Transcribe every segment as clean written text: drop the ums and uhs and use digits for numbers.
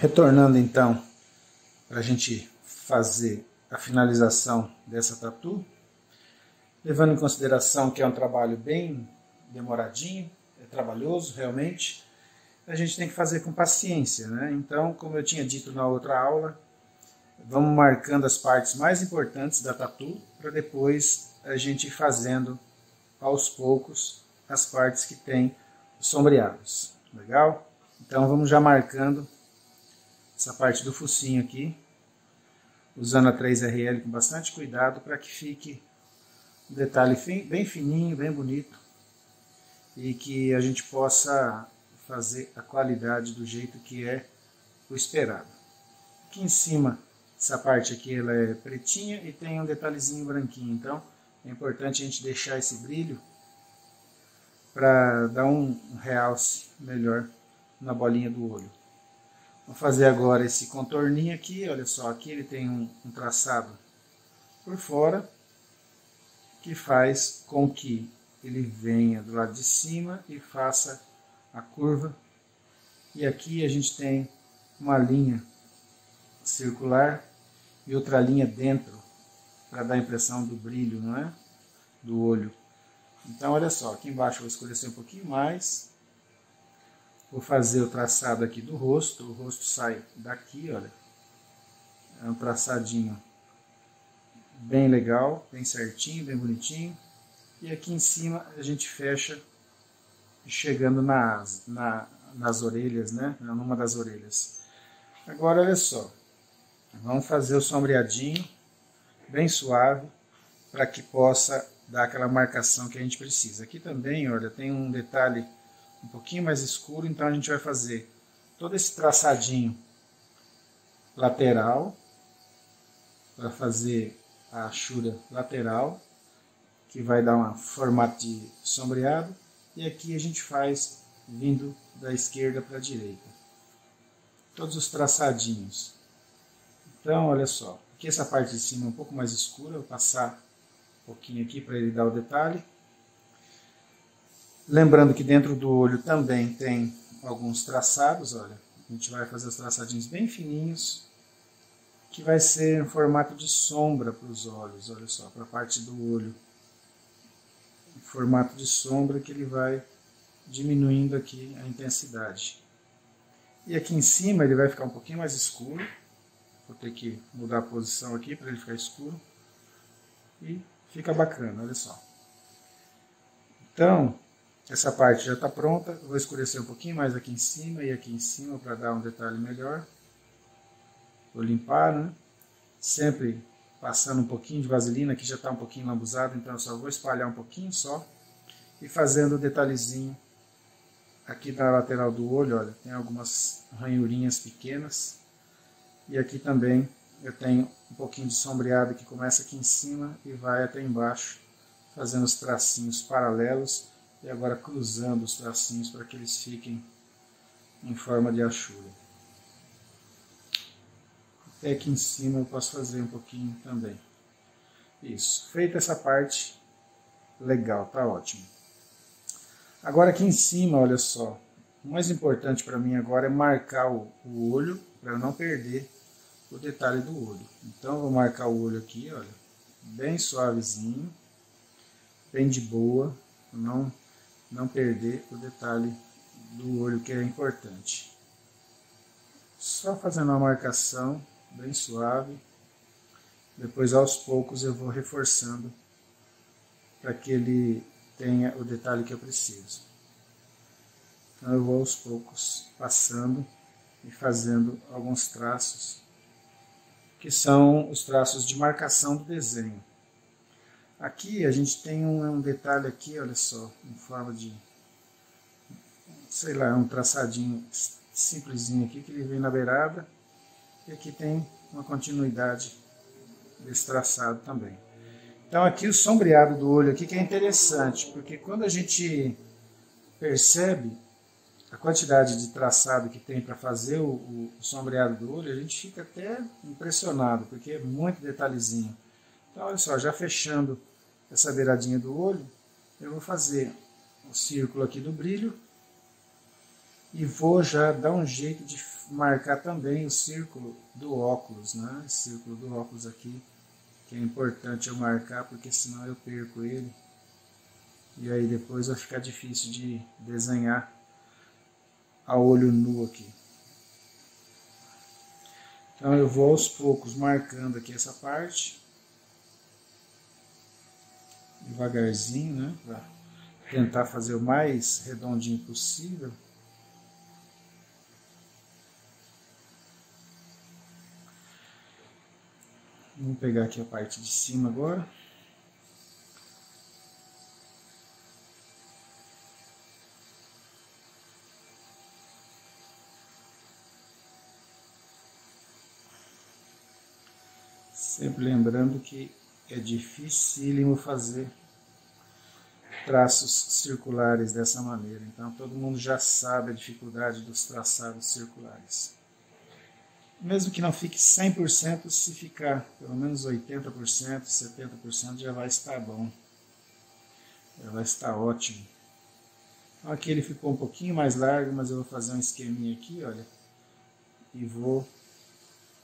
Retornando então para a gente fazer a finalização dessa tatu, levando em consideração que é um trabalho bem demoradinho, é trabalhoso realmente, a gente tem que fazer com paciência, né? Então, como eu tinha dito na outra aula, vamos marcando as partes mais importantes da tatu para depois a gente ir fazendo aos poucos as partes que tem os sombreados. Legal? Então vamos já marcando essa parte do focinho aqui, usando a 3RL com bastante cuidado para que fique um detalhe bem fininho, bem bonito e que a gente possa fazer a qualidade do jeito que é o esperado. Aqui em cima, essa parte aqui ela é pretinha e tem um detalhezinho branquinho, então é importante a gente deixar esse brilho para dar um realce melhor na bolinha do olho. Vou fazer agora esse contorninho aqui, olha só, aqui ele tem um traçado por fora, que faz com que ele venha do lado de cima e faça a curva. E aqui a gente tem uma linha circular e outra linha dentro, para dar a impressão do brilho, não é? Do olho. Então olha só, aqui embaixo eu vou escurecer um pouquinho mais. Vou fazer o traçado aqui do rosto. O rosto sai daqui, olha. É um traçadinho bem legal, bem certinho, bem bonitinho. E aqui em cima a gente fecha chegando nas orelhas, né? Numa das orelhas. Agora olha só. Vamos fazer o sombreadinho bem suave para que possa dar aquela marcação que a gente precisa. Aqui também, olha, tem um detalhe um pouquinho mais escuro, então a gente vai fazer todo esse traçadinho lateral, para fazer a achura lateral, que vai dar um formato de sombreado, e aqui a gente faz vindo da esquerda para a direita. Todos os traçadinhos. Então, olha só, aqui essa parte de cima é um pouco mais escura, eu vou passar um pouquinho aqui para ele dar o detalhe. Lembrando que dentro do olho também tem alguns traçados, olha. A gente vai fazer os traçadinhos bem fininhos, que vai ser em formato de sombra para os olhos, olha só, para a parte do olho. Em formato de sombra que ele vai diminuindo aqui a intensidade. E aqui em cima ele vai ficar um pouquinho mais escuro. Vou ter que mudar a posição aqui para ele ficar escuro. E fica bacana, olha só. Então, essa parte já está pronta, eu vou escurecer um pouquinho mais aqui em cima e aqui em cima para dar um detalhe melhor. Vou limpar, né? Sempre passando um pouquinho de vaselina, aqui já está um pouquinho lambuzado, então eu só vou espalhar um pouquinho só. E fazendo o detalhezinho aqui na lateral do olho, olha, tem algumas ranhurinhas pequenas. E aqui também eu tenho um pouquinho de sombreado que começa aqui em cima e vai até embaixo, fazendo os tracinhos paralelos. E agora cruzando os tracinhos para que eles fiquem em forma de achura. Até aqui em cima eu posso fazer um pouquinho também. Isso. Feita essa parte, legal, tá ótimo. Agora aqui em cima, olha só. O mais importante para mim agora é marcar o olho, para eu não perder o detalhe do olho. Então eu vou marcar o olho aqui, olha. Bem suavezinho, bem de boa, não perder o detalhe do olho, que é importante. Só fazendo uma marcação bem suave. Depois aos poucos eu vou reforçando para que ele tenha o detalhe que eu preciso. Então eu vou aos poucos passando e fazendo alguns traços, que são os traços de marcação do desenho. Aqui a gente tem um detalhe aqui, olha só, em forma de, sei lá, um traçadinho simplesinho aqui, que ele vem na beirada, e aqui tem uma continuidade desse traçado também. Então aqui o sombreado do olho aqui que é interessante, porque quando a gente percebe a quantidade de traçado que tem para fazer o sombreado do olho, a gente fica até impressionado, porque é muito detalhezinho. Então olha só, já fechando essa beiradinha do olho, eu vou fazer o círculo aqui do brilho, E vou já dar um jeito de marcar também o círculo do óculos, né? O círculo do óculos aqui, que é importante eu marcar, porque senão eu perco ele. E aí depois vai ficar difícil de desenhar a olho nu aqui. Então eu vou aos poucos marcando aqui essa parte. Devagarzinho, né? Para tentar fazer o mais redondinho possível. Vamos pegar aqui a parte de cima agora. Sempre lembrando que é dificílimo fazer traços circulares dessa maneira. Então todo mundo já sabe a dificuldade dos traçados circulares. Mesmo que não fique 100%, se ficar pelo menos 80%, 70% já vai estar bom. Já vai estar ótimo. Então aqui ele ficou um pouquinho mais largo, mas eu vou fazer um esqueminha aqui, olha. E vou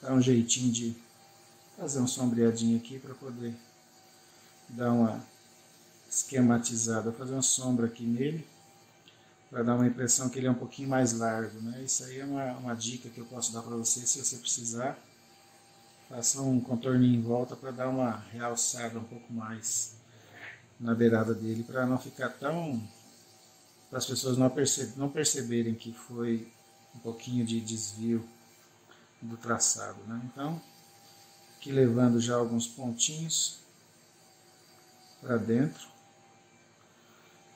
dar um jeitinho de fazer um sombreadinho aqui para poder dar uma esquematizada. Vou fazer uma sombra aqui nele, para dar uma impressão que ele é um pouquinho mais largo, né? Isso aí é uma dica que eu posso dar para você, se você precisar. Faça um contorninho em volta para dar uma realçada um pouco mais na beirada dele, para não ficar tão... para as pessoas não perceberem que foi um pouquinho de desvio do traçado, né? Então, aqui levando já alguns pontinhos para dentro.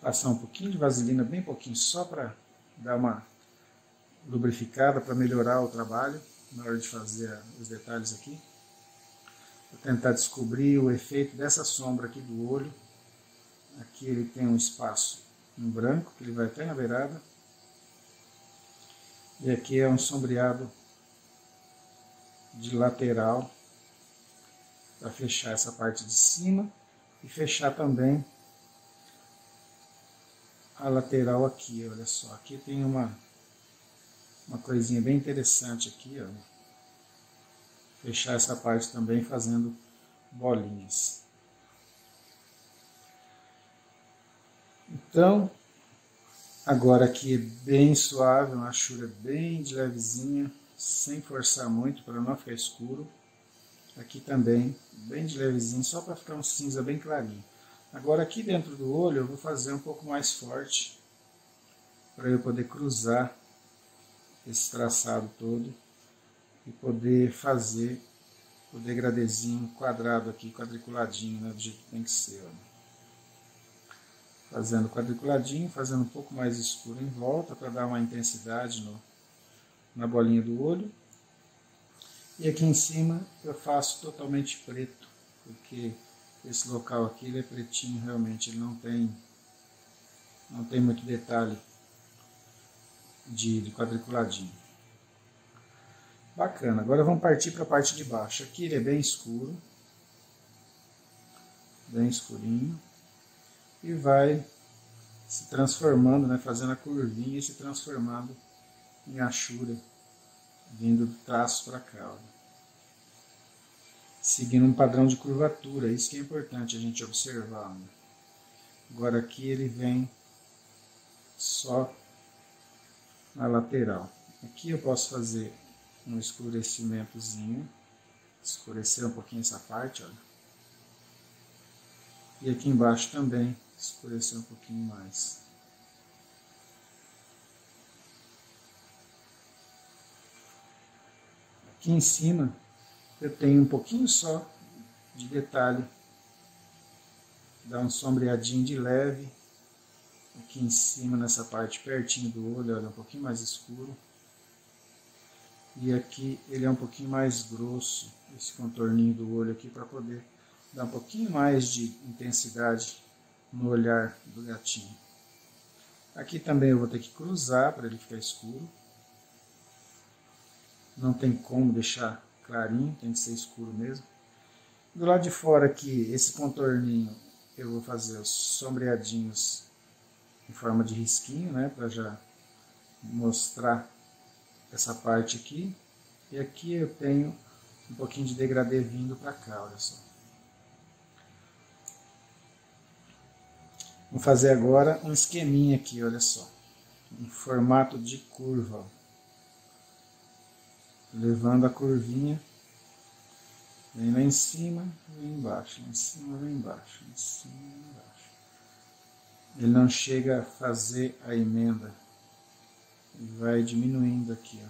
Passar um pouquinho de vaselina, bem pouquinho, só para dar uma lubrificada, para melhorar o trabalho na hora de fazer os detalhes aqui. Vou tentar descobrir o efeito dessa sombra aqui do olho. Aqui ele tem um espaço em branco, que ele vai até na beirada. E aqui é um sombreado de lateral, para fechar essa parte de cima e fechar também a lateral aqui, olha só. Aqui tem uma coisinha bem interessante aqui, ó. Fechar essa parte também fazendo bolinhas. Então, agora aqui é bem suave, uma achura bem de levezinha, sem forçar muito para não ficar escuro. Aqui também, bem de levezinho, só para ficar um cinza bem clarinho. Agora aqui dentro do olho eu vou fazer um pouco mais forte, para eu poder cruzar esse traçado todo e poder fazer o degradezinho quadrado aqui, quadriculadinho, né, do jeito que tem que ser. Ó. Fazendo quadriculadinho, fazendo um pouco mais escuro em volta, para dar uma intensidade na bolinha do olho. E aqui em cima eu faço totalmente preto, porque esse local aqui ele é pretinho realmente, ele não tem muito detalhe de quadriculadinho. Bacana, agora vamos partir para a parte de baixo. Aqui ele é bem escuro, bem escurinho, e vai se transformando, né, fazendo a curvinha e se transformando em achura, vindo do traço para cá. Ó. Seguindo um padrão de curvatura, isso que é importante a gente observar. Né? Agora aqui ele vem só na lateral. Aqui eu posso fazer um escurecimentozinho, escurecer um pouquinho essa parte, olha. E aqui embaixo também, escurecer um pouquinho mais. Aqui em cima eu tenho um pouquinho só de detalhe, dá um sombreadinho de leve, aqui em cima nessa parte pertinho do olho, olha, um pouquinho mais escuro. E aqui ele é um pouquinho mais grosso, esse contorninho do olho aqui, para poder dar um pouquinho mais de intensidade no olhar do gatinho. Aqui também eu vou ter que cruzar para ele ficar escuro. Não tem como deixar clarinho, tem que ser escuro mesmo. Do lado de fora aqui, esse contorninho, eu vou fazer os sombreadinhos em forma de risquinho, né, para já mostrar essa parte aqui. E aqui eu tenho um pouquinho de degradê vindo para cá, olha só. Vou fazer agora um esqueminha aqui, olha só. Em formato de curva. Ó. Levando a curvinha. Vem lá em cima, vem embaixo. Lá em cima, vem embaixo. Lá em cima, vem embaixo. Ele não chega a fazer a emenda. Ele vai diminuindo aqui, ó.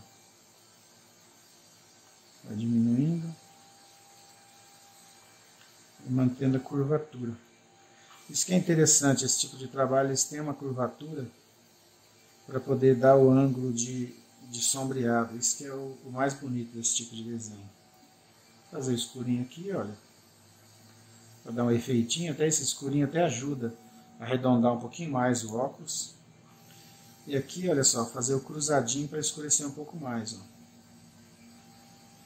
Vai diminuindo. E mantendo a curvatura. Isso que é interessante, esse tipo de trabalho, eles têm uma curvatura para poder dar o ângulo de sombreado. Isso que é o mais bonito desse tipo de desenho. Vou fazer o escurinho aqui, olha. Para dar um efeitinho, até esse escurinho até ajuda a arredondar um pouquinho mais o óculos. E aqui, olha só, fazer o cruzadinho para escurecer um pouco mais. Ó.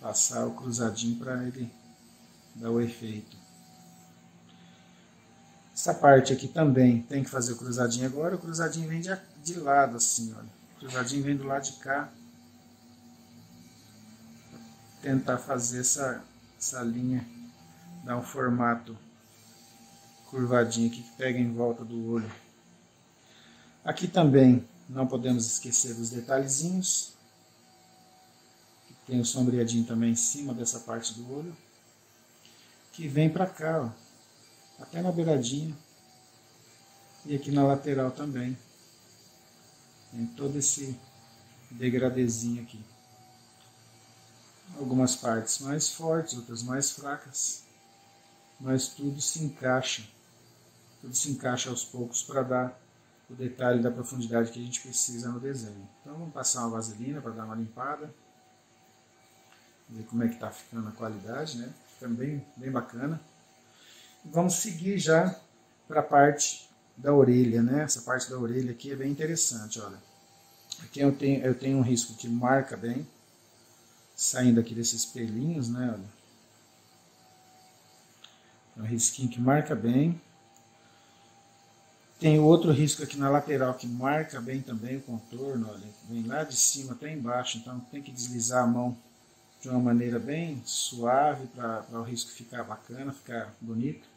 Passar o cruzadinho para ele dar o efeito. Essa parte aqui também tem que fazer o cruzadinho agora. O cruzadinho vem de lado assim, olha. O cruzadinho vem do lado de cá. Tentar fazer essa linha, dar um formato curvadinho aqui que pega em volta do olho. Aqui também não podemos esquecer dos detalhezinhos. Tem o sombreadinho também em cima dessa parte do olho. Que vem pra cá, ó. Até na beiradinha e aqui na lateral também. Tem todo esse degradezinho aqui. Algumas partes mais fortes, outras mais fracas, mas tudo se encaixa. Tudo se encaixa aos poucos para dar o detalhe da profundidade que a gente precisa no desenho. Então vamos passar uma vaselina para dar uma limpada. Ver como é que está ficando a qualidade, né? Ficando bem bacana. Vamos seguir já para a parte da orelha, né? Essa parte da orelha aqui é bem interessante, olha. Aqui eu tenho um risco que marca bem, saindo aqui desses pelinhos, né? Olha. É um risquinho que marca bem. Tem outro risco aqui na lateral que marca bem também o contorno, olha. Vem lá de cima até embaixo, então tem que deslizar a mão de uma maneira bem suave para o risco ficar bacana, ficar bonito.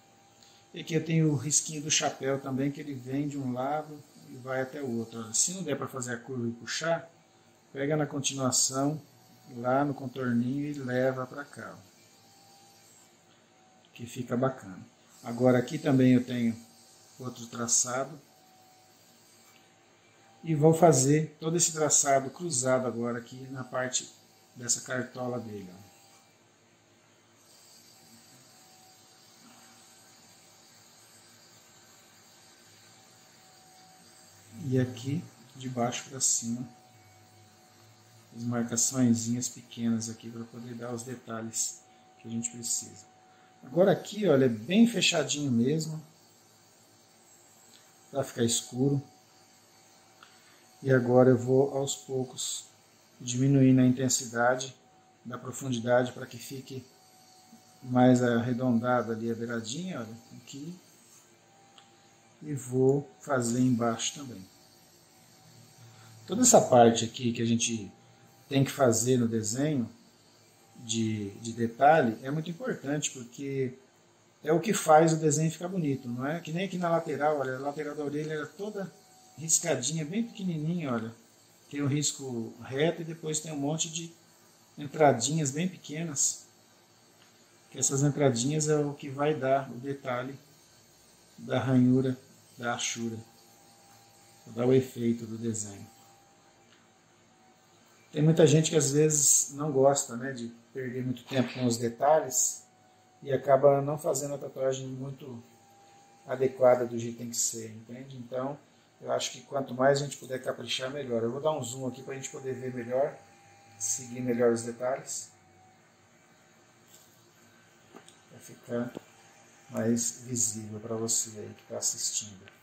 E aqui eu tenho o risquinho do chapéu também, que ele vem de um lado e vai até o outro. Se não der para fazer a curva e puxar, pega na continuação, lá no contorninho e leva para cá. Que fica bacana. Agora aqui também eu tenho outro traçado. E vou fazer todo esse traçado cruzado agora aqui na parte dessa cartola dele. Ó. E aqui, de baixo para cima, as marcaçõezinhas pequenas aqui para poder dar os detalhes que a gente precisa. Agora aqui, olha, é bem fechadinho mesmo, para ficar escuro. E agora eu vou aos poucos diminuindo a intensidade da profundidade para que fique mais arredondada ali a beiradinha, olha, aqui. E vou fazer embaixo também. Toda essa parte aqui que a gente tem que fazer no desenho de detalhe é muito importante, porque é o que faz o desenho ficar bonito, não é? Que nem aqui na lateral, olha, a lateral da orelha era toda riscadinha, bem pequenininha, olha. Tem um risco reto e depois tem um monte de entradinhas bem pequenas. Que essas entradinhas é o que vai dar o detalhe da ranhura, da achura, dar o efeito do desenho. Tem muita gente que às vezes não gosta, né, de perder muito tempo com os detalhes e acaba não fazendo a tatuagem muito adequada do jeito que tem que ser, entende? Então, eu acho que quanto mais a gente puder caprichar, melhor. Eu vou dar um zoom aqui para a gente poder ver melhor, seguir melhor os detalhes, para ficar mais visível para você aí que está assistindo.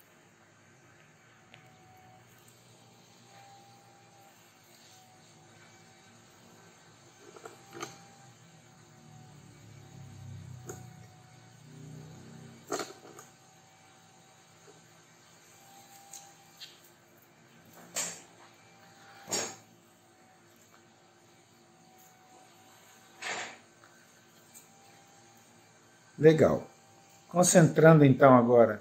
Legal. Concentrando então agora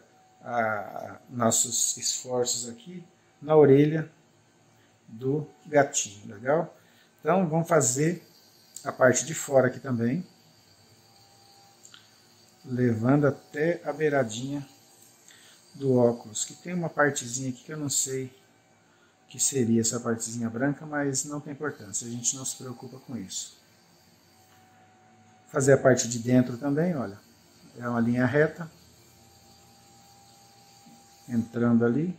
nossos esforços aqui na orelha do gatinho, legal? Então vamos fazer a parte de fora aqui também, levando até a beiradinha do óculos, que tem uma partezinha aqui que eu não sei o que seria essa partezinha branca, mas não tem importância, a gente não se preocupa com isso. Fazer a parte de dentro também, olha, é uma linha reta, entrando ali,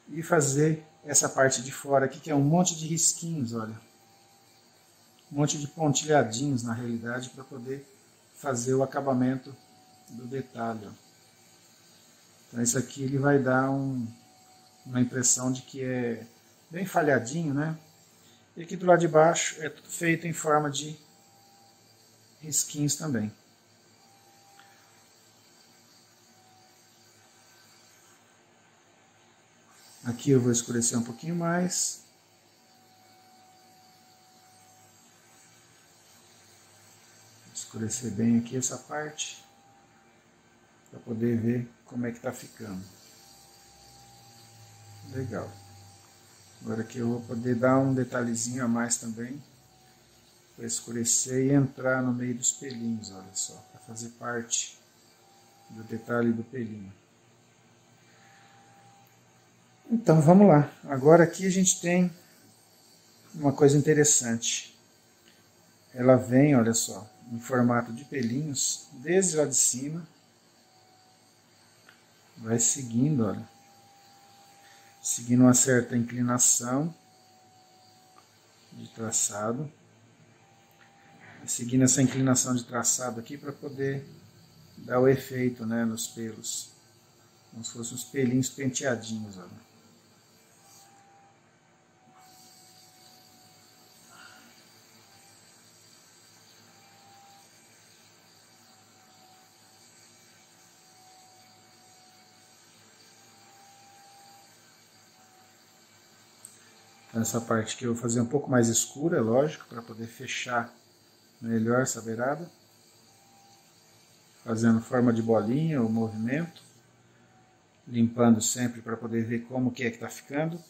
e fazer essa parte de fora aqui, que é um monte de risquinhos, olha, um monte de pontilhadinhos na realidade, para poder fazer o acabamento do detalhe, ó. Então isso aqui ele vai dar uma impressão de que é bem falhadinho, né? E aqui do lado de baixo é tudo feito em forma de risquinhos também. Aqui eu vou escurecer um pouquinho mais. Vou escurecer bem aqui essa parte, para poder ver como é que está ficando. Legal. Agora aqui eu vou poder dar um detalhezinho a mais também, para escurecer e entrar no meio dos pelinhos, olha só, para fazer parte do detalhe do pelinho. Então vamos lá. Agora aqui a gente tem uma coisa interessante. Ela vem, olha só, em formato de pelinhos, desde lá de cima, vai seguindo, olha, seguindo uma certa inclinação de traçado, seguindo essa inclinação de traçado aqui para poder dar o efeito, né, nos pelos, como se fossem uns pelinhos penteadinhos, olha. Essa parte aqui eu vou fazer um pouco mais escura, é lógico, para poder fechar melhor essa beirada. Fazendo forma de bolinha, o movimento. Limpando sempre para poder ver como que é que está ficando.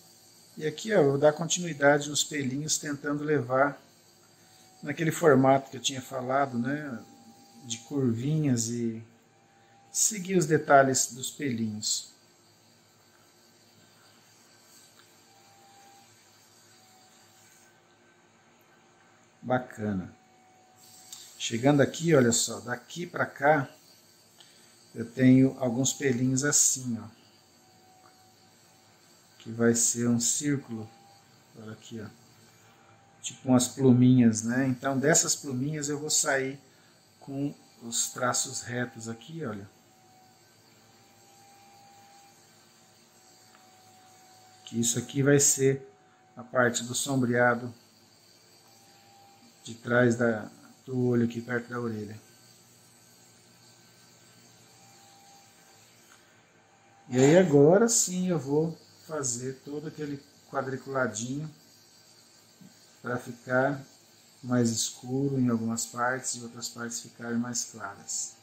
E aqui ó, eu vou dar continuidade nos pelinhos, tentando levar naquele formato que eu tinha falado, né? De curvinhas e seguir os detalhes dos pelinhos. Bacana. Chegando aqui, olha só, daqui para cá, eu tenho alguns pelinhos assim, ó. Que vai ser um círculo, olha aqui, ó. Tipo umas pluminhas, né? Então dessas pluminhas eu vou sair com os traços retos aqui, olha. Que isso aqui vai ser a parte do sombreado de trás do olho aqui perto da orelha. E aí agora sim eu vou fazer todo aquele quadriculadinho para ficar mais escuro em algumas partes e outras partes ficarem mais claras.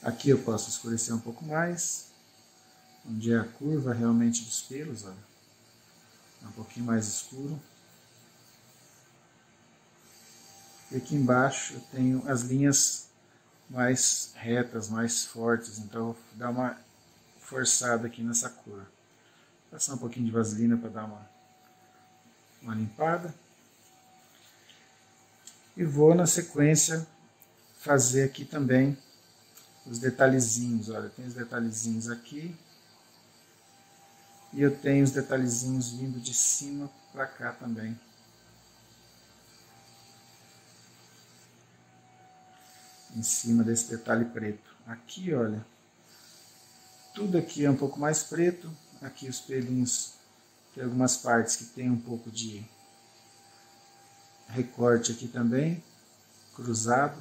Aqui eu posso escurecer um pouco mais, onde é a curva realmente dos pelos, olha, um pouquinho mais escuro. E aqui embaixo eu tenho as linhas mais retas, mais fortes, então eu vou dar uma forçada aqui nessa cor. Passar um pouquinho de vaselina para dar uma limpada. E vou na sequência fazer aqui também os detalhezinhos. Olha, tem os detalhezinhos aqui. E eu tenho os detalhezinhos vindo de cima para cá também. Em cima desse detalhe preto. Aqui, olha, tudo aqui é um pouco mais preto. Aqui os pelinhos, tem algumas partes que tem um pouco de recorte aqui também, cruzado.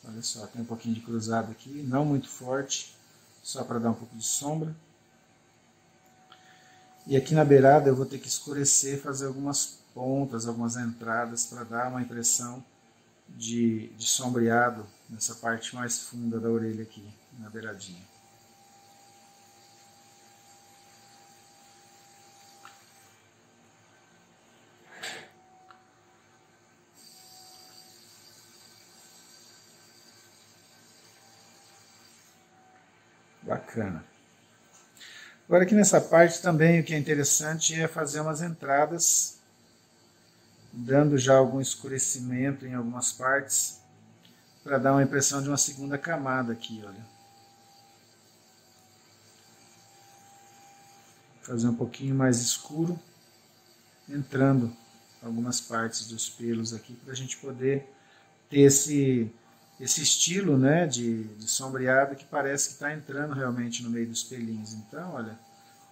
Olha só, tem um pouquinho de cruzado aqui, não muito forte, só para dar um pouco de sombra. E aqui na beirada eu vou ter que escurecer, fazer algumas pontas, algumas entradas, para dar uma impressão de sombreado nessa parte mais funda da orelha aqui, na beiradinha. Bacana. Agora aqui nessa parte também o que é interessante é fazer umas entradas, dando já algum escurecimento em algumas partes, para dar uma impressão de uma segunda camada aqui, olha. Fazer um pouquinho mais escuro, entrando algumas partes dos pelos aqui, para a gente poder ter esse estilo, né, de sombreado que parece que está entrando realmente no meio dos pelinhos. Então, olha,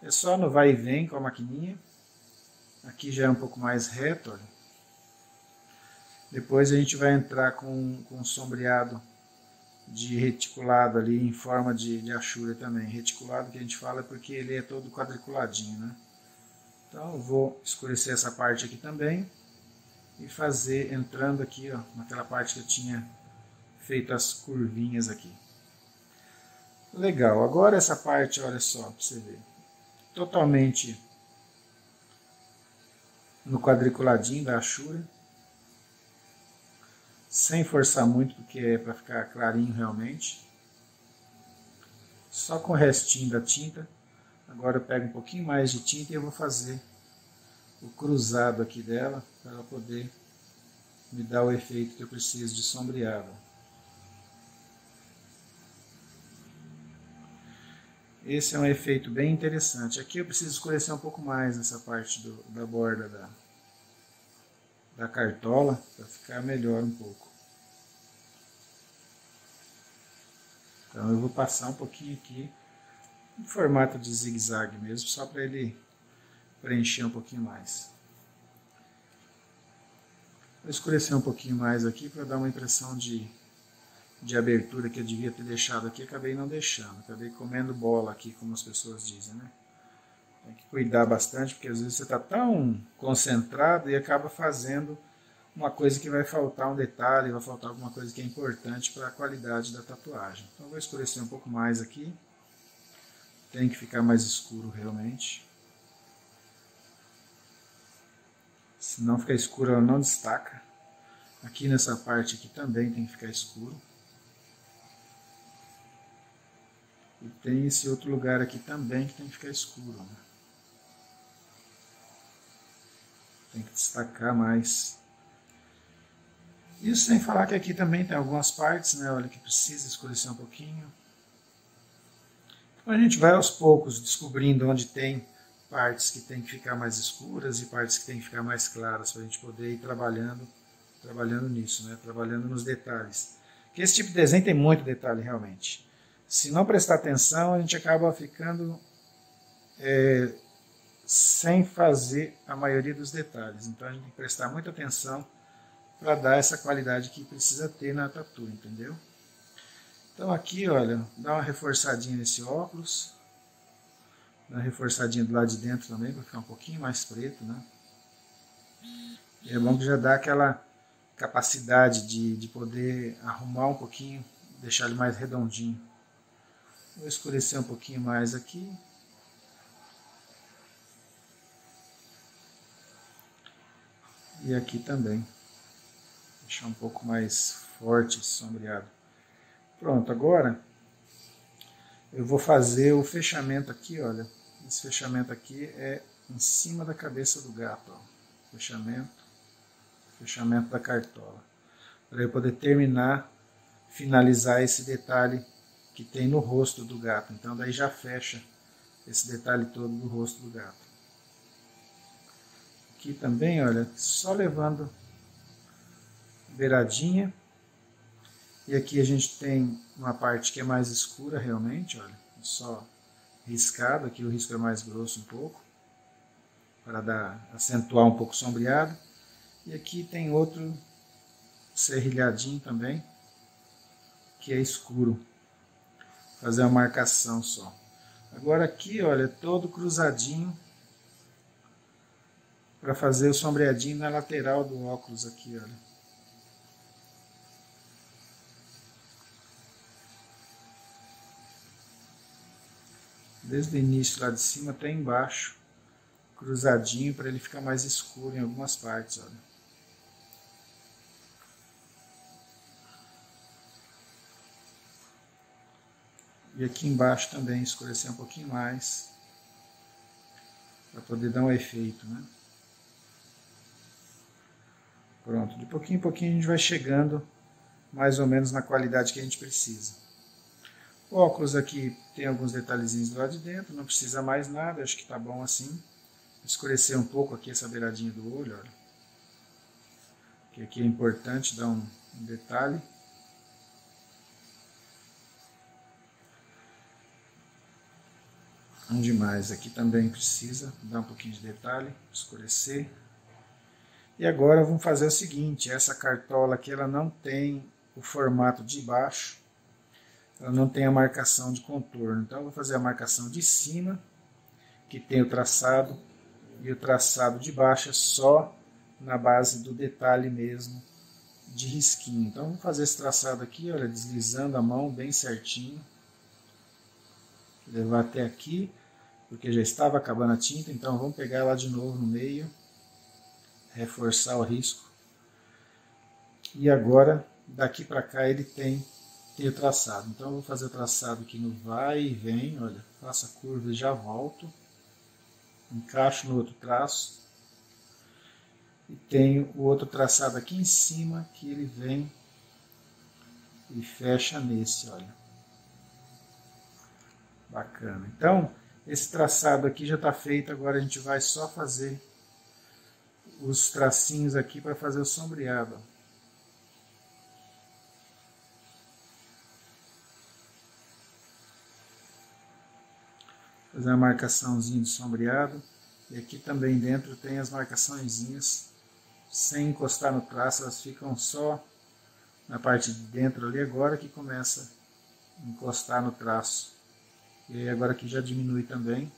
é só no vai e vem com a maquininha. Aqui já é um pouco mais reto, olha. Depois a gente vai entrar com um sombreado de reticulado ali em forma de Ashura também. Reticulado que a gente fala porque ele é todo quadriculadinho, né? Então eu vou escurecer essa parte aqui também e fazer entrando aqui, ó, naquela parte que eu tinha feito as curvinhas aqui. Legal, agora essa parte, olha só, para você ver, totalmente no quadriculadinho da Ashura, sem forçar muito, porque é para ficar clarinho realmente, só com o restinho da tinta. Agora eu pego um pouquinho mais de tinta e eu vou fazer o cruzado aqui dela, para ela poder me dar o efeito que eu preciso de sombreado. Esse é um efeito bem interessante. Aqui eu preciso escurecer um pouco mais essa parte da borda da cartola, para ficar melhor um pouco. Então eu vou passar um pouquinho aqui, em formato de zigue-zague mesmo, só para ele preencher um pouquinho mais. Vou escurecer um pouquinho mais aqui, para dar uma impressão de abertura que eu devia ter deixado aqui, acabei não deixando, acabei comendo bola aqui, como as pessoas dizem, né? Tem que cuidar bastante, porque às vezes você está tão concentrado e acaba fazendo uma coisa que vai faltar um detalhe, vai faltar alguma coisa que é importante para a qualidade da tatuagem. Então eu vou escurecer um pouco mais aqui, tem que ficar mais escuro realmente, se não ficar escuro ela não destaca. Aqui nessa parte aqui também tem que ficar escuro. E tem esse outro lugar aqui também que tem que ficar escuro, né? Tem que destacar mais. Isso sem falar que aqui também tem algumas partes, né? Olha, que precisa escurecer um pouquinho. Então a gente vai aos poucos descobrindo onde tem partes que tem que ficar mais escuras e partes que tem que ficar mais claras, para a gente poder ir trabalhando nisso, né? Trabalhando nos detalhes. Porque esse tipo de desenho tem muito detalhe realmente. Se não prestar atenção, a gente acaba ficando sem fazer a maioria dos detalhes. Então a gente tem que prestar muita atenção para dar essa qualidade que precisa ter na tatu, entendeu? Então aqui, olha, dá uma reforçadinha nesse óculos, dá uma reforçadinha do lado de dentro também, para ficar um pouquinho mais preto, né? E é bom que já dá aquela capacidade de poder arrumar um pouquinho, deixar ele mais redondinho. Vou escurecer um pouquinho mais aqui. E aqui também. Deixar um pouco mais forte esse sombreado. Pronto, agora eu vou fazer o fechamento aqui, olha. Esse fechamento aqui é em cima da cabeça do gato, ó. Fechamento da cartola. Para eu poder terminar, finalizar esse detalhe que tem no rosto do gato. Então daí já fecha esse detalhe todo do rosto do gato. Aqui também, olha, só levando beiradinha. E aqui a gente tem uma parte que é mais escura realmente, olha, só riscado. Aqui o risco é mais grosso um pouco, para acentuar um pouco o sombreado. E aqui tem outro serrilhadinho também, que é escuro. Fazer uma marcação só. Agora aqui, olha, todo cruzadinho, para fazer o sombreadinho na lateral do óculos aqui, olha. desde o início lá de cima até embaixo, cruzadinho, para ele ficar mais escuro em algumas partes, olha. E aqui embaixo também escurecer um pouquinho mais, para poder dar um efeito, né? Pronto, de pouquinho em pouquinho a gente vai chegando mais ou menos na qualidade que a gente precisa. O óculos aqui tem alguns detalhezinhos do lado de dentro, não precisa mais nada, acho que está bom assim. Escurecer um pouco aqui essa beiradinha do olho, olha. Que aqui é importante dar um detalhe. Onde mais? Aqui também precisa dar um pouquinho de detalhe, escurecer. E agora vamos fazer o seguinte, essa cartola aqui ela não tem o formato de baixo, ela não tem a marcação de contorno. Então eu vou fazer a marcação de cima, que tem o traçado, e o traçado de baixo é só na base do detalhe mesmo, de risquinho. Então vamos fazer esse traçado aqui, olha, deslizando a mão bem certinho. Levar até aqui, porque já estava acabando a tinta, então vamos pegar ela de novo no meio, reforçar o risco. E agora, daqui para cá ele tem o traçado. Então eu vou fazer o traçado aqui no vai e vem, olha, faço a curva e já volto. Encaixo no outro traço. E tenho o outro traçado aqui em cima, que ele vem e fecha nesse, olha. Bacana. Então, esse traçado aqui já está feito, agora a gente vai só fazer os tracinhos aqui para fazer o sombreado. Fazer uma marcaçãozinha de sombreado. E aqui também dentro tem as marcaçõezinhas, sem encostar no traço, elas ficam só na parte de dentro ali, agora que começa a encostar no traço. E aí agora aqui já diminui também,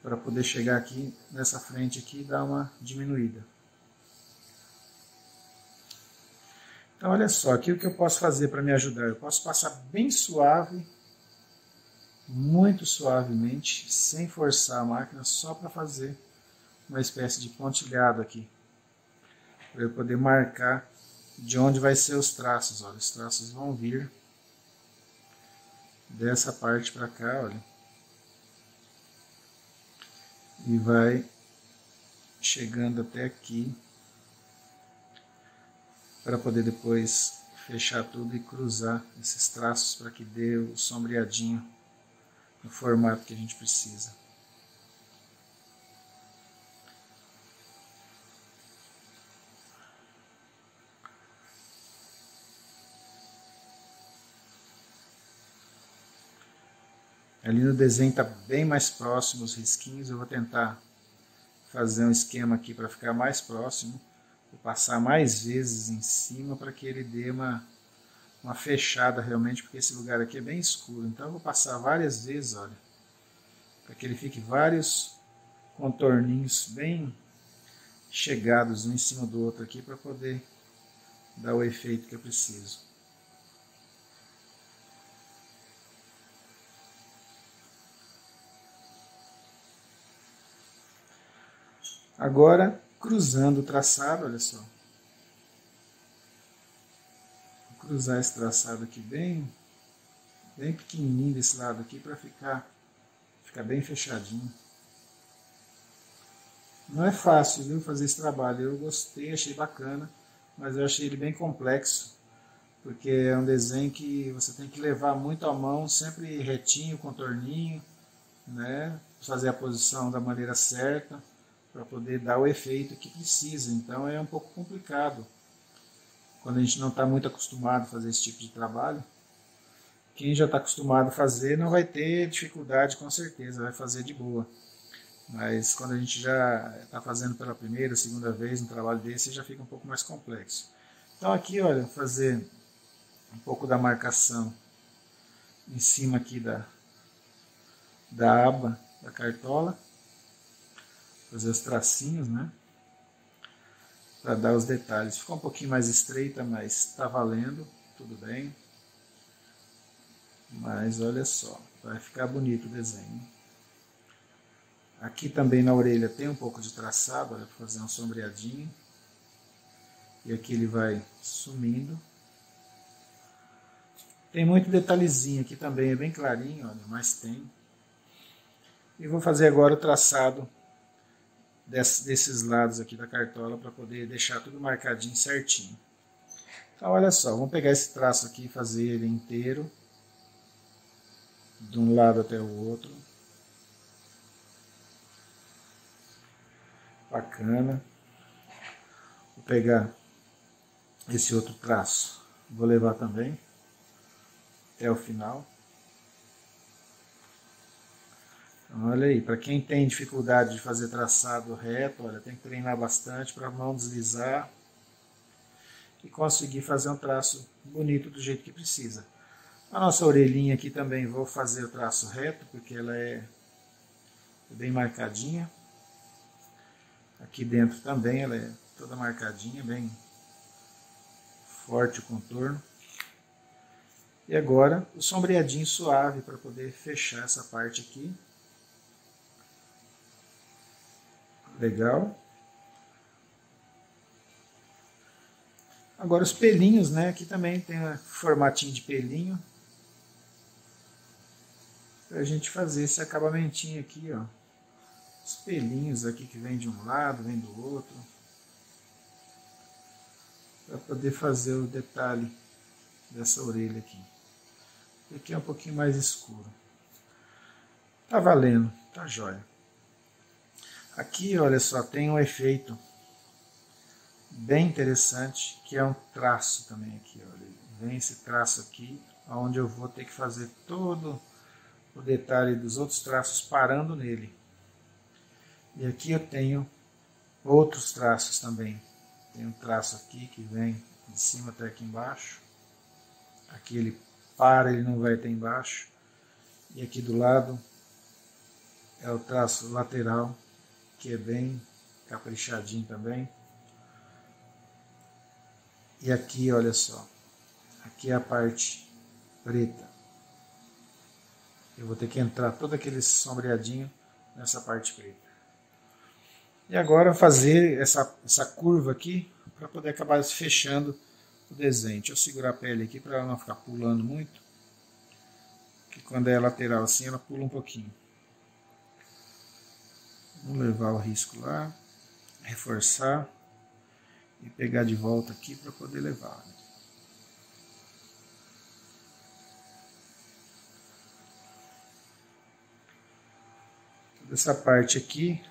para poder chegar aqui nessa frente aqui e dar uma diminuída. Então olha só, aqui o que eu posso fazer para me ajudar, eu posso passar bem suave, muito suavemente, sem forçar a máquina, só para fazer uma espécie de pontilhado aqui, para eu poder marcar de onde vai ser os traços. Olha, os traços vão vir dessa parte para cá, olha, e vai chegando até aqui, para poder depois fechar tudo e cruzar esses traços para que dê o sombreadinho no formato que a gente precisa. Ali no desenho está bem mais próximo os risquinhos, eu vou tentar fazer um esquema aqui para ficar mais próximo. Vou passar mais vezes em cima para que ele dê uma fechada realmente, porque esse lugar aqui é bem escuro. Então eu vou passar várias vezes, olha, para que ele fique vários contorninhos bem chegados um em cima do outro aqui, para poder dar o efeito que eu preciso. Agora, cruzando o traçado, olha só. Vou cruzar esse traçado aqui bem pequenininho desse lado aqui, para ficar bem fechadinho. Não é fácil, viu, fazer esse trabalho. Eu gostei, achei bacana, mas eu achei ele bem complexo, porque é um desenho que você tem que levar muito à mão, sempre retinho, contorninho, né? Fazer a posição da maneira certa, para poder dar o efeito que precisa. Então é um pouco complicado quando a gente não está muito acostumado a fazer esse tipo de trabalho. Quem já está acostumado a fazer não vai ter dificuldade, com certeza, vai fazer de boa. Mas quando a gente já está fazendo pela primeira, segunda vez um trabalho desse, já fica um pouco mais complexo. Então aqui, olha, fazer um pouco da marcação em cima aqui da aba da cartola. Fazer os tracinhos, né? Para dar os detalhes. Ficou um pouquinho mais estreita, mas está valendo, tudo bem. Mas olha só. Vai ficar bonito o desenho. Aqui também na orelha tem um pouco de traçado, olha, para fazer um sombreadinho. E aqui ele vai sumindo. Tem muito detalhezinho aqui também, é bem clarinho, olha, mas tem. E vou fazer agora o traçado desses lados aqui da cartola para poder deixar tudo marcadinho certinho. Então olha só, vamos pegar esse traço aqui e fazer ele inteiro, de um lado até o outro. Bacana. Vou pegar esse outro traço, vou levar também até o final. Então, olha aí, para quem tem dificuldade de fazer traçado reto, olha, tem que treinar bastante para não deslizar e conseguir fazer um traço bonito do jeito que precisa. A nossa orelhinha aqui também vou fazer o traço reto, porque ela é bem marcadinha. Aqui dentro também ela é toda marcadinha, bem forte o contorno. E agora o sombreadinho suave para poder fechar essa parte aqui. Legal. Agora os pelinhos, né? Aqui também tem um formatinho de pelinho. Pra gente fazer esse acabamentinho aqui, ó. Os pelinhos aqui que vem de um lado, vem do outro. Para poder fazer o detalhe dessa orelha aqui. Aqui é um pouquinho mais escuro. Tá valendo, tá jóia. Aqui, olha só, tem um efeito bem interessante, que é um traço também aqui, olha. Vem esse traço aqui, onde eu vou ter que fazer todo o detalhe dos outros traços parando nele. E aqui eu tenho outros traços também. Tem um traço aqui que vem de cima até aqui embaixo. Aqui ele para, ele não vai até embaixo. E aqui do lado é o traço lateral, que é bem caprichadinho também. E aqui, olha só, aqui é a parte preta. Eu vou ter que entrar todo aquele sombreadinho nessa parte preta. E agora fazer essa curva aqui para poder acabar fechando o desenho. Deixa eu segurar a pele aqui para ela não ficar pulando muito. Porque quando é lateral assim ela pula um pouquinho. Vamos levar o risco lá, reforçar e pegar de volta aqui para poder levar. Toda essa parte aqui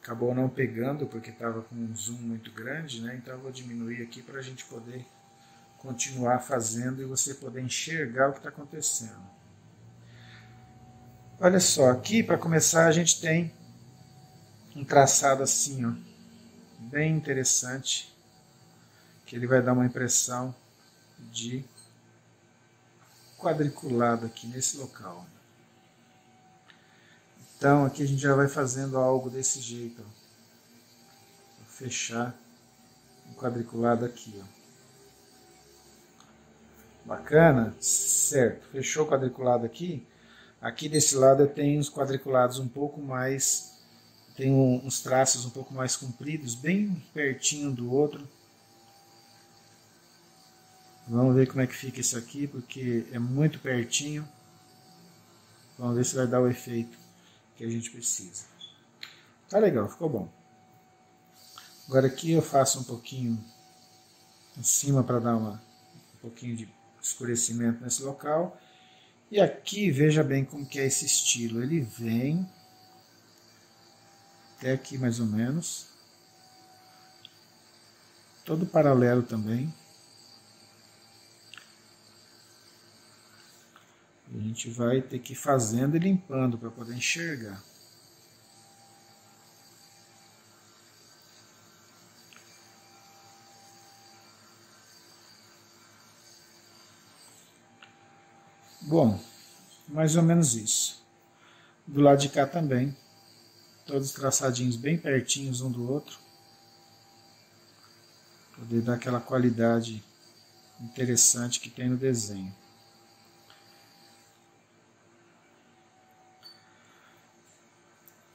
acabou não pegando porque estava com um zoom muito grande, né? Então eu vou diminuir aqui para a gente poder continuar fazendo e você poder enxergar o que está acontecendo. Olha só, aqui para começar a gente tem um traçado assim, ó, bem interessante, que ele vai dar uma impressão de quadriculado aqui nesse local. Então aqui a gente já vai fazendo algo desse jeito, ó. Vou fechar um quadriculado aqui, ó. Bacana? Certo, fechou o quadriculado aqui. Aqui desse lado eu tenho uns quadriculados um pouco mais, tem uns traços um pouco mais compridos, bem pertinho do outro. Vamos ver como é que fica isso aqui, porque é muito pertinho. Vamos ver se vai dar o efeito que a gente precisa. Tá legal, ficou bom. Agora aqui eu faço um pouquinho em cima para dar um pouquinho de escurecimento nesse local. E aqui veja bem como que é esse estilo. Ele vem até aqui mais ou menos. Todo paralelo também. A gente vai ter que ir fazendo e limpando para poder enxergar. Bom, mais ou menos isso. Do lado de cá também, todos traçadinhos bem pertinhos um do outro. Para poder dar aquela qualidade interessante que tem no desenho.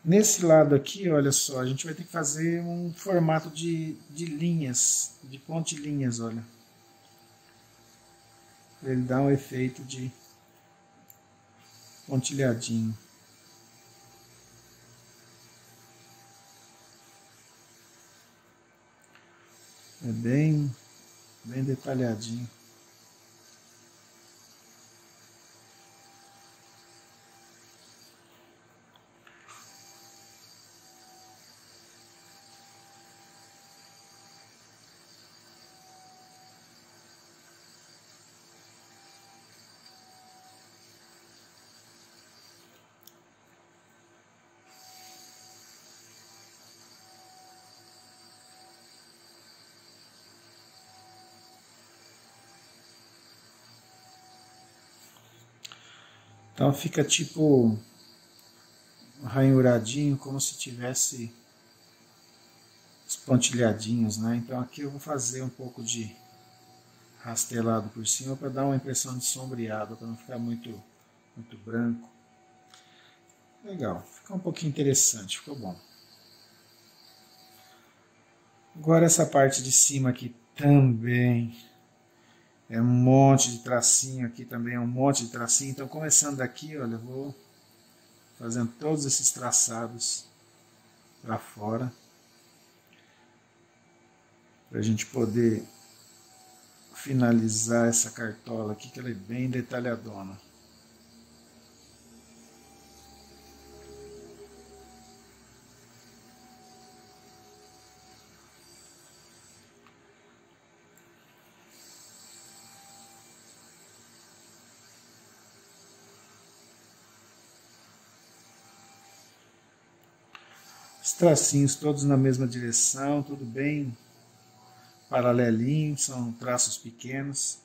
Nesse lado aqui, olha só, a gente vai ter que fazer um formato de linhas, de pontilhinhas, olha. Para ele dar um efeito de pontilhadinho. É bem detalhadinho. Então fica tipo ranhuradinho, como se tivesse os pontilhadinhos, né? Então aqui eu vou fazer um pouco de rastelado por cima para dar uma impressão de sombreado, para não ficar muito branco. Legal, ficou um pouquinho interessante, ficou bom. Agora essa parte de cima aqui também é um monte de tracinho, aqui também é um monte de tracinho. Então começando daqui, olha, eu vou fazendo todos esses traçados para fora, para a gente poder finalizar essa cartola aqui, que ela é bem detalhadona. Os tracinhos todos na mesma direção, tudo bem paralelinho, são traços pequenos,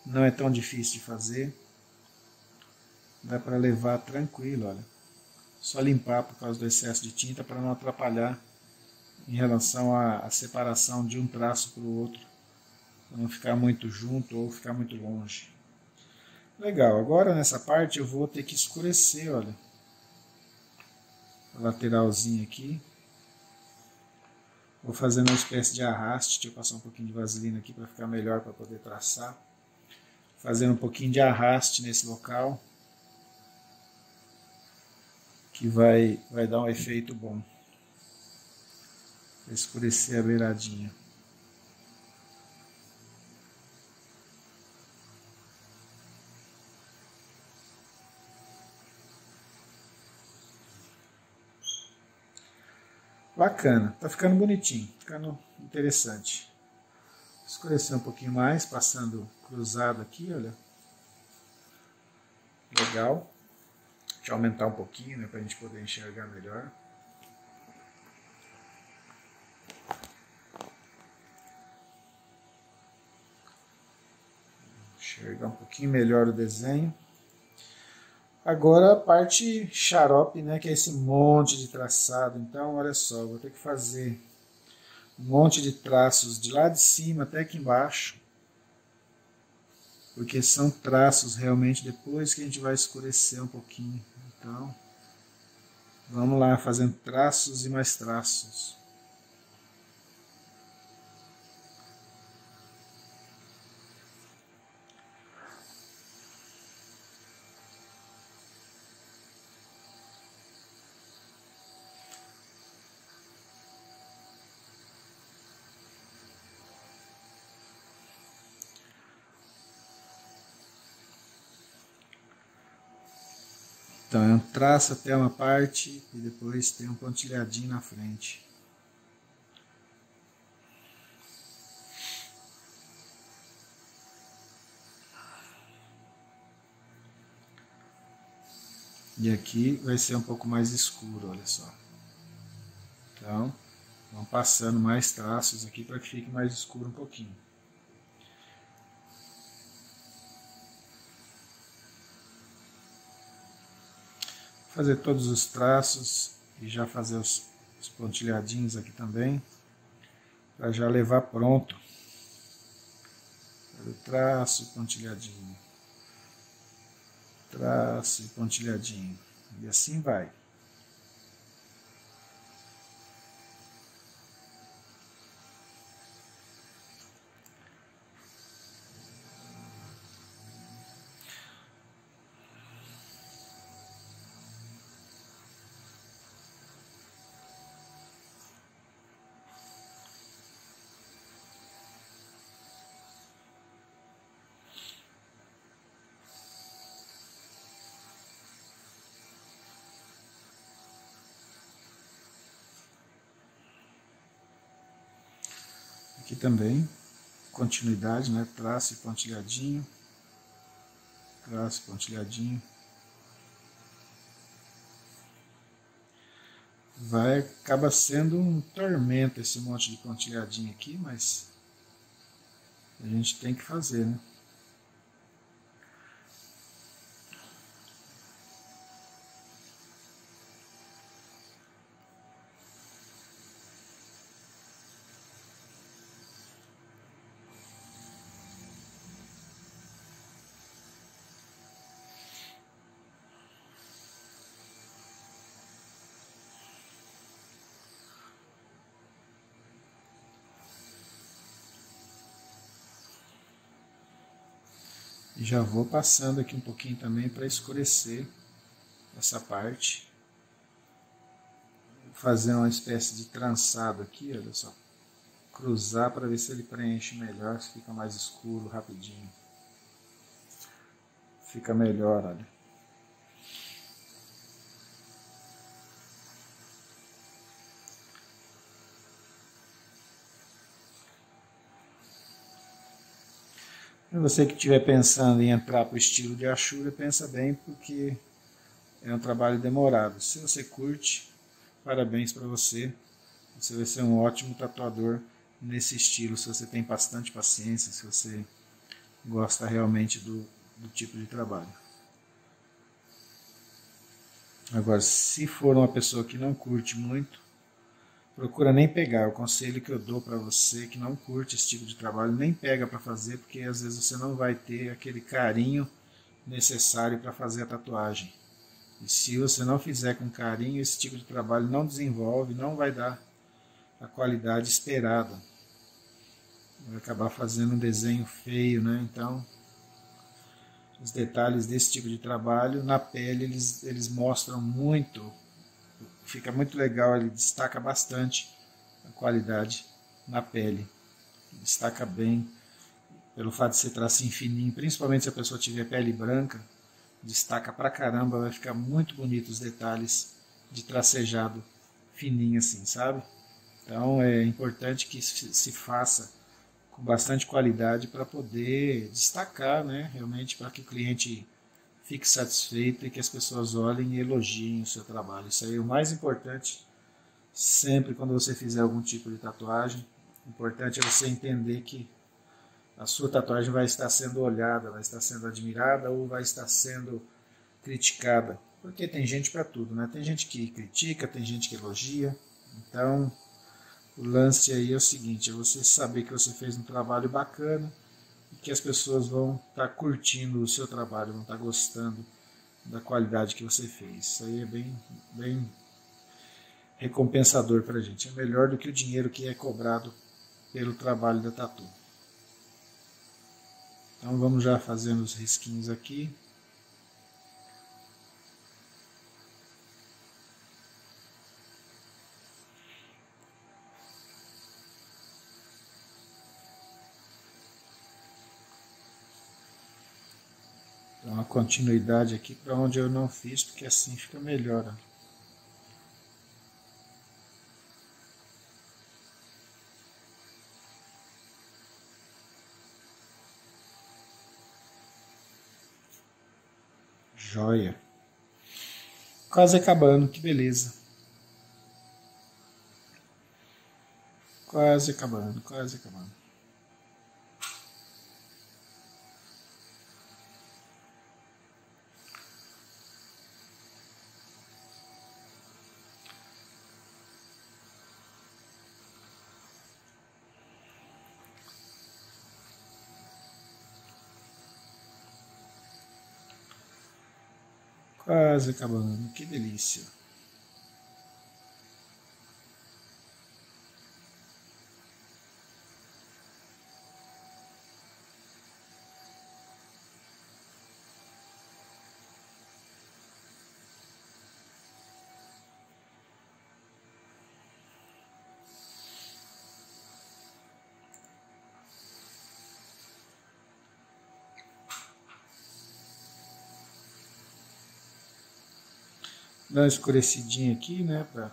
não é tão difícil de fazer. Dá para levar tranquilo, olha. Só limpar por causa do excesso de tinta para não atrapalhar em relação à separação de um traço para o outro, para não ficar muito junto ou ficar muito longe. Legal, agora nessa parte eu vou ter que escurecer, olha, a lateralzinha aqui. Vou fazer uma espécie de arraste, deixa eu passar um pouquinho de vaselina aqui para ficar melhor para poder traçar. Fazendo um pouquinho de arraste nesse local, que vai dar um efeito bom. Para escurecer a beiradinha. Bacana, tá ficando bonitinho, ficando interessante. Escurecer um pouquinho mais, passando cruzado aqui, olha. Legal. Deixa eu aumentar um pouquinho, né, para a gente poder enxergar melhor. Enxergar um pouquinho melhor o desenho. Agora a parte xarope, né, que é esse monte de traçado. Então, olha só, vou ter que fazer um monte de traços de lá de cima até aqui embaixo. Porque são traços realmente depois que a gente vai escurecer um pouquinho. Então, vamos lá, fazendo traços e mais traços. Então, é um traço até uma parte e depois tem um pontilhadinho na frente. E aqui vai ser um pouco mais escuro, olha só. Então, vamos passando mais traços aqui para que fique mais escuro um pouquinho. Fazer todos os traços e já fazer os pontilhadinhos aqui também, para já levar pronto. Traço, pontilhadinho, traço e pontilhadinho, e assim vai. Aqui também, continuidade, né? Traço e pontilhadinho. Traço e pontilhadinho. Acaba sendo um tormento esse monte de pontilhadinho aqui, mas a gente tem que fazer, né? E já vou passando aqui um pouquinho também para escurecer essa parte. Vou fazer uma espécie de trançado aqui, olha só. Cruzar para ver se ele preenche melhor, se fica mais escuro rapidinho. Fica melhor, olha. E você que estiver pensando em entrar para o estilo de Ashura, pensa bem, porque é um trabalho demorado. Se você curte, parabéns para você. Você vai ser um ótimo tatuador nesse estilo, se você tem bastante paciência, se você gosta realmente do tipo de trabalho. Agora, se for uma pessoa que não curte muito, procura nem pegar. O conselho que eu dou para você que não curte esse tipo de trabalho, nem pega para fazer, porque às vezes você não vai ter aquele carinho necessário para fazer a tatuagem. E se você não fizer com carinho, esse tipo de trabalho não desenvolve, não vai dar a qualidade esperada. Vai acabar fazendo um desenho feio, né? Então, os detalhes desse tipo de trabalho na pele eles mostram muito, fica muito legal, ele destaca bastante a qualidade na pele, destaca bem pelo fato de ser tracinho fininho, principalmente se a pessoa tiver pele branca, destaca pra caramba, vai ficar muito bonito os detalhes de tracejado fininho assim, sabe? Então é importante que se faça com bastante qualidade para poder destacar, né? Realmente para que o cliente fique satisfeito e que as pessoas olhem e elogiem o seu trabalho. Isso aí é o mais importante sempre quando você fizer algum tipo de tatuagem. O importante é você entender que a sua tatuagem vai estar sendo olhada, vai estar sendo admirada ou vai estar sendo criticada. Porque tem gente para tudo, né? Tem gente que critica, tem gente que elogia. Então, o lance aí é o seguinte, é você saber que você fez um trabalho bacana e que as pessoas vão estar curtindo o seu trabalho, vão estar gostando da qualidade que você fez. Isso aí é bem recompensador para a gente. É melhor do que o dinheiro que é cobrado pelo trabalho da tatu. Então vamos já fazendo os risquinhos aqui. Dá uma continuidade aqui para onde eu não fiz, porque assim fica melhor. Ó. Joia. Quase acabando, que beleza. Quase acabando, quase acabando. Quase acabando, que delícia. Dá uma escurecidinha aqui, né, para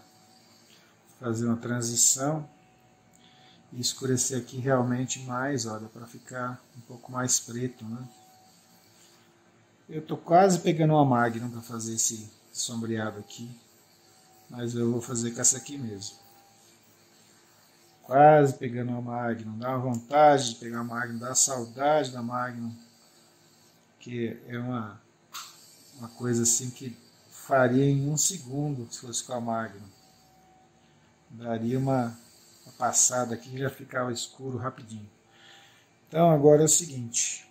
fazer uma transição. e escurecer aqui realmente mais, olha, para ficar um pouco mais preto, né? Eu tô quase pegando uma Magnum para fazer esse sombreado aqui, mas eu vou fazer com essa aqui mesmo. Quase pegando uma Magnum, dá uma vontade de pegar uma Magnum, dá saudade da Magnum, que é uma coisa assim que faria em um segundo se fosse com a Magnum. Daria uma passada aqui e já ficava escuro rapidinho. Então agora é o seguinte,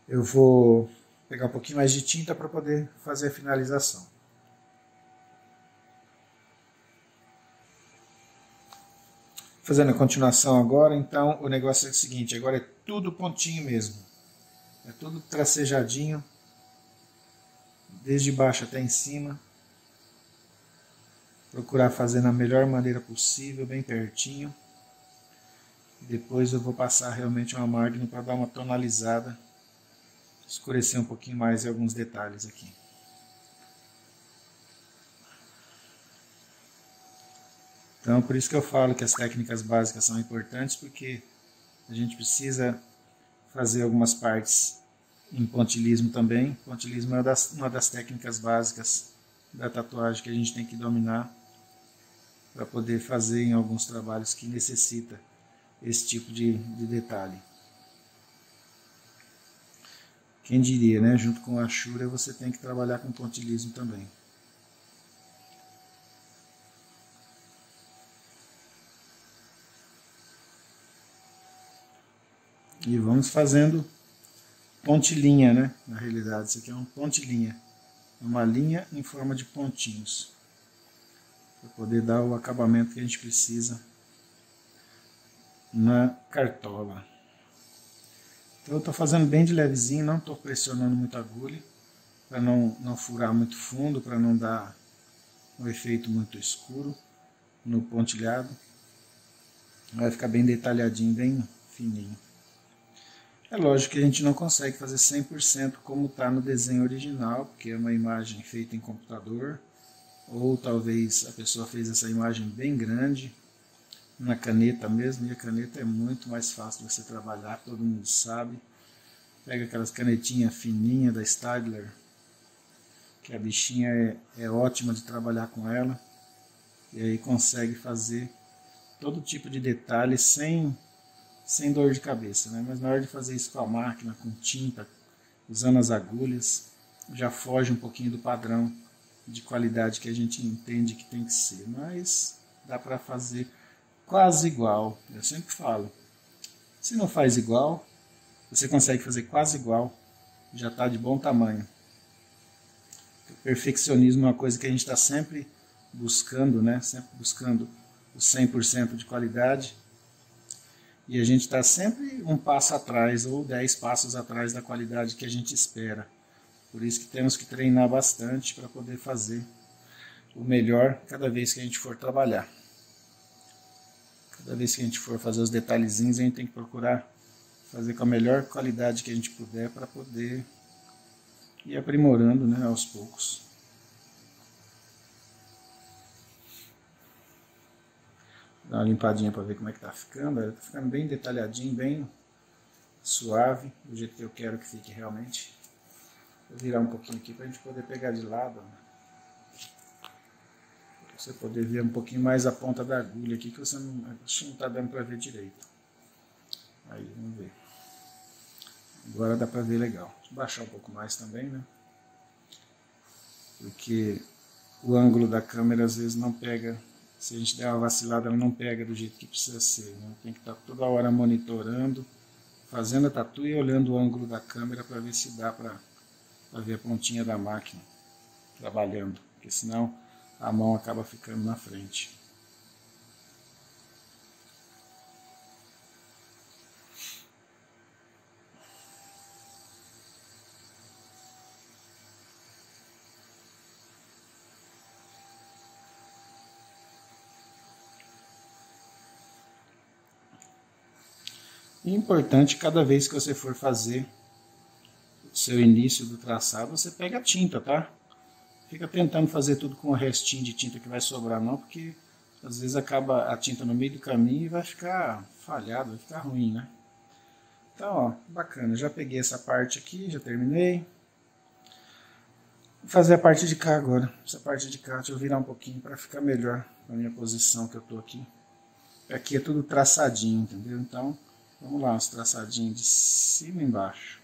eu vou pegar um pouquinho mais de tinta para poder fazer a finalização. Fazendo a continuação agora, então o negócio é o seguinte, agora é tudo pontinho mesmo. É tudo tracejadinho, desde baixo até em cima. Procurar fazer na melhor maneira possível, bem pertinho. E depois eu vou passar realmente uma Magnum para dar uma tonalizada, escurecer um pouquinho mais em alguns detalhes aqui. Então, por isso que eu falo que as técnicas básicas são importantes, porque a gente precisa fazer algumas partes em pontilhismo também. Pontilhismo é uma das técnicas básicas da tatuagem que a gente tem que dominar para poder fazer em alguns trabalhos que necessita esse tipo de detalhe. Quem diria, né? Junto com a Ashura você tem que trabalhar com pontilhismo também. E vamos fazendo pontilhinha, né? Na realidade, isso aqui é um pontilhinha. Uma linha em forma de pontinhos. Para poder dar o acabamento que a gente precisa na cartola. Então eu estou fazendo bem de levezinho, não estou pressionando muito a agulha. Para não furar muito fundo, para não dar um efeito muito escuro no pontilhado. Vai ficar bem detalhadinho, bem fininho. É lógico que a gente não consegue fazer 100% como está no desenho original, porque é uma imagem feita em computador, ou talvez a pessoa fez essa imagem bem grande, na caneta mesmo, e a caneta é muito mais fácil de você trabalhar, todo mundo sabe. Pega aquelas canetinhas fininhas da Staedtler, que a bichinha é ótima de trabalhar com ela, e aí consegue fazer todo tipo de detalhe sem dor de cabeça, né? Mas na hora de fazer isso com a máquina, com tinta, usando as agulhas, já foge um pouquinho do padrão de qualidade que a gente entende que tem que ser, mas dá para fazer quase igual. Eu sempre falo, se não faz igual, você consegue fazer quase igual, já está de bom tamanho. O perfeccionismo é uma coisa que a gente está sempre buscando, né? Sempre buscando o 100% de qualidade. E a gente está sempre um passo atrás ou 10 passos atrás da qualidade que a gente espera. Por isso que temos que treinar bastante para poder fazer o melhor cada vez que a gente for trabalhar. Cada vez que a gente for fazer os detalhezinhos, a gente tem que procurar fazer com a melhor qualidade que a gente puder para poder ir aprimorando, né, aos poucos. Dar uma limpadinha para ver como é que tá ficando. Tá ficando bem detalhadinho, bem suave, do jeito que eu quero que fique realmente. Vou virar um pouquinho aqui para a gente poder pegar de lado, né? Pra você poder ver um pouquinho mais a ponta da agulha aqui, que você não está dando para ver direito. Aí, vamos ver. Agora dá para ver legal. Deixa eu baixar um pouco mais também, né? Porque o ângulo da câmera às vezes não pega. Se a gente der uma vacilada, ela não pega do jeito que precisa ser, né? Tem que estar toda hora monitorando, fazendo a tatu e olhando o ângulo da câmera para ver se dá para ver a pontinha da máquina trabalhando, porque senão a mão acaba ficando na frente. E é importante, cada vez que você for fazer o seu início do traçado, você pega a tinta, tá? Fica tentando fazer tudo com o restinho de tinta que vai sobrar não, porque às vezes acaba a tinta no meio do caminho e vai ficar falhado, vai ficar ruim, né? Então, ó, bacana, já peguei essa parte aqui, já terminei. Vou fazer a parte de cá agora. Essa parte de cá, deixa eu virar um pouquinho para ficar melhor na minha posição que eu tô aqui. Aqui é tudo traçadinho, entendeu? Então, vamos lá, os traçadinhos de cima e embaixo.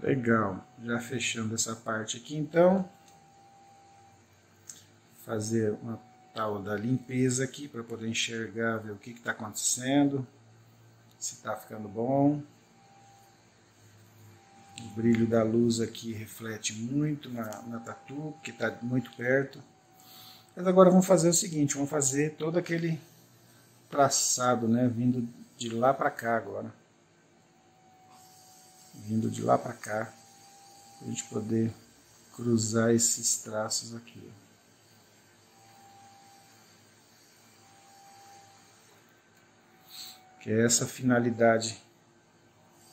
Legal, já fechando essa parte aqui, então fazer uma tal da limpeza aqui para poder enxergar, ver o que está acontecendo, se está ficando bom. O brilho da luz aqui reflete muito na tatu, porque está muito perto. Mas agora vamos fazer o seguinte, vamos fazer todo aquele traçado, né, vindo de lá para cá agora. Vindo de lá para cá, para a gente poder cruzar esses traços aqui. Que é essa a finalidade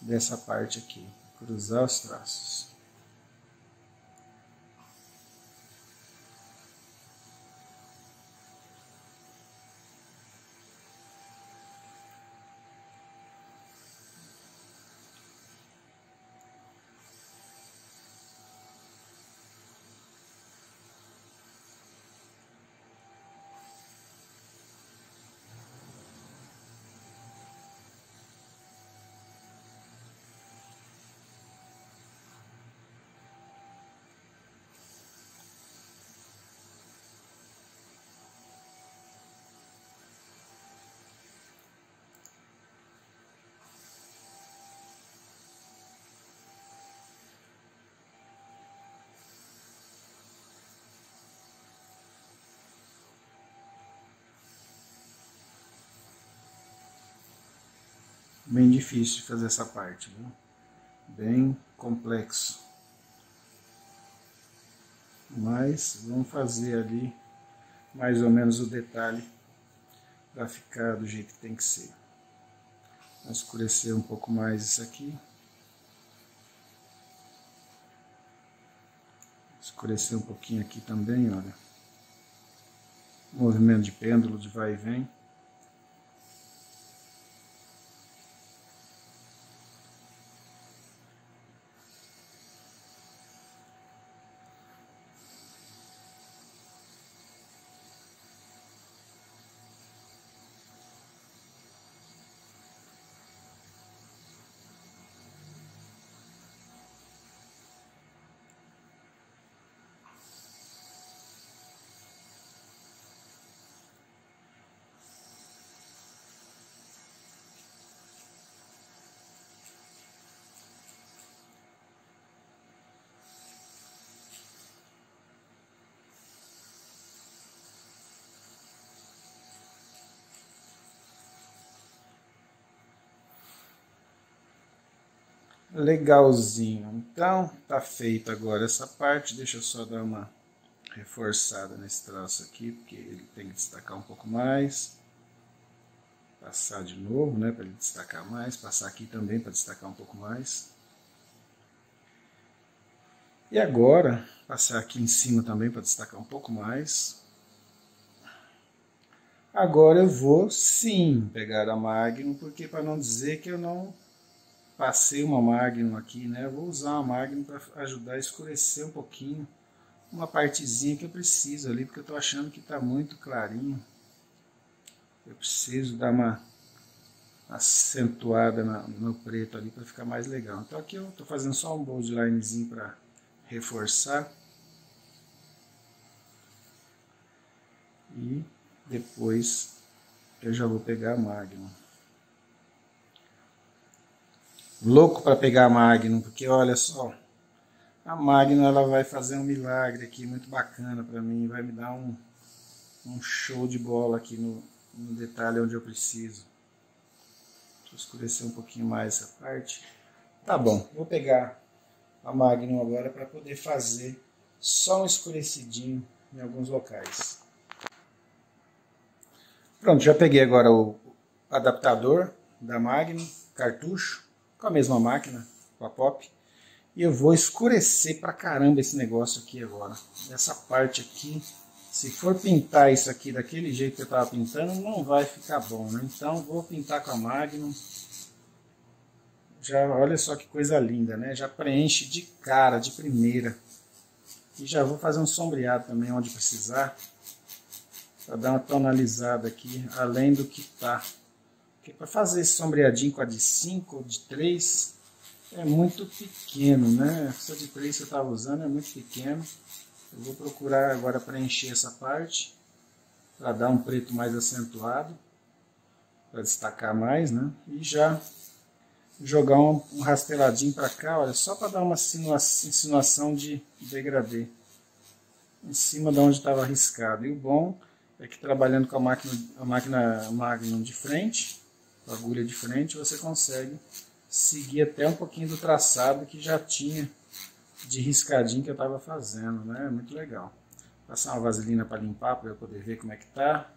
dessa parte aqui, cruzar os traços. Bem difícil de fazer essa parte, viu? Bem complexo. Mas vamos fazer ali mais ou menos o detalhe para ficar do jeito que tem que ser. Vou escurecer um pouco mais isso aqui. Escurecer um pouquinho aqui também, olha. Movimento de pêndulo de vai e vem. Legalzinho. Então, tá feito agora essa parte. Deixa eu só dar uma reforçada nesse traço aqui, porque ele tem que destacar um pouco mais. Passar de novo, né, para ele destacar mais. Passar aqui também para destacar um pouco mais. E agora, passar aqui em cima também para destacar um pouco mais. Agora eu vou sim pegar a Magnum, porque para não dizer que eu não passei uma Magnum aqui, né? Eu vou usar uma Magnum para ajudar a escurecer um pouquinho uma partezinha que eu preciso ali, porque eu estou achando que está muito clarinho. Eu preciso dar uma acentuada no preto ali para ficar mais legal. Então aqui eu estou fazendo só um boldlinezinho para reforçar. E depois eu já vou pegar a Magnum. Louco para pegar a Magnum, porque olha só, a Magnum ela vai fazer um milagre aqui muito bacana para mim, vai me dar um show de bola aqui no detalhe onde eu preciso. Deixa eu escurecer um pouquinho mais essa parte. Tá bom, vou pegar a Magnum agora para poder fazer só um escurecidinho em alguns locais. Pronto, já peguei agora o adaptador da Magnum, cartucho, com a mesma máquina, com a Pop. E eu vou escurecer pra caramba esse negócio aqui agora. Essa parte aqui, se for pintar isso aqui daquele jeito que eu estava pintando, não vai ficar bom, né? Então vou pintar com a Magnum. Já, olha só que coisa linda, né? Já preenche de cara, de primeira. E já vou fazer um sombreado também onde precisar. Para dar uma tonalizada aqui, além do que tá. Porque para fazer esse sombreadinho com a de 5 ou de 3, é muito pequeno, né? Essa de 3 que eu estava usando é muito pequeno. Eu vou procurar agora preencher essa parte, para dar um preto mais acentuado, para destacar mais, né? E já jogar um rasteladinho para cá, olha, só para dar uma insinuação de degradê em cima de onde estava riscado. E o bom é que trabalhando com a máquina Magnum de frente, com a agulha de frente, você consegue seguir até um pouquinho do traçado que já tinha de riscadinho que eu estava fazendo, né? Muito legal. Passar uma vaselina para limpar, para eu poder ver como é que tá,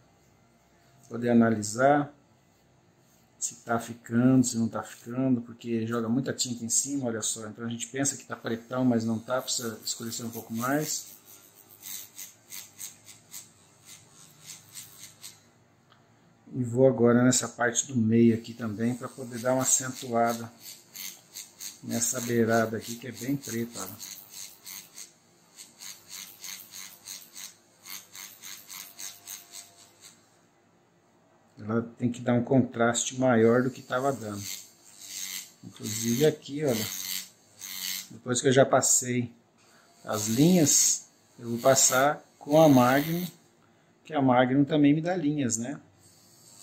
poder analisar se está ficando, se não está ficando, porque joga muita tinta em cima, olha só. Então a gente pensa que está pretão, mas não está, precisa escurecer um pouco mais. E vou agora nessa parte do meio aqui também, para poder dar uma acentuada nessa beirada aqui, que é bem preta, olha. Ela tem que dar um contraste maior do que estava dando. Inclusive aqui, olha, depois que eu já passei as linhas, eu vou passar com a Magnum, que a Magnum também me dá linhas, né?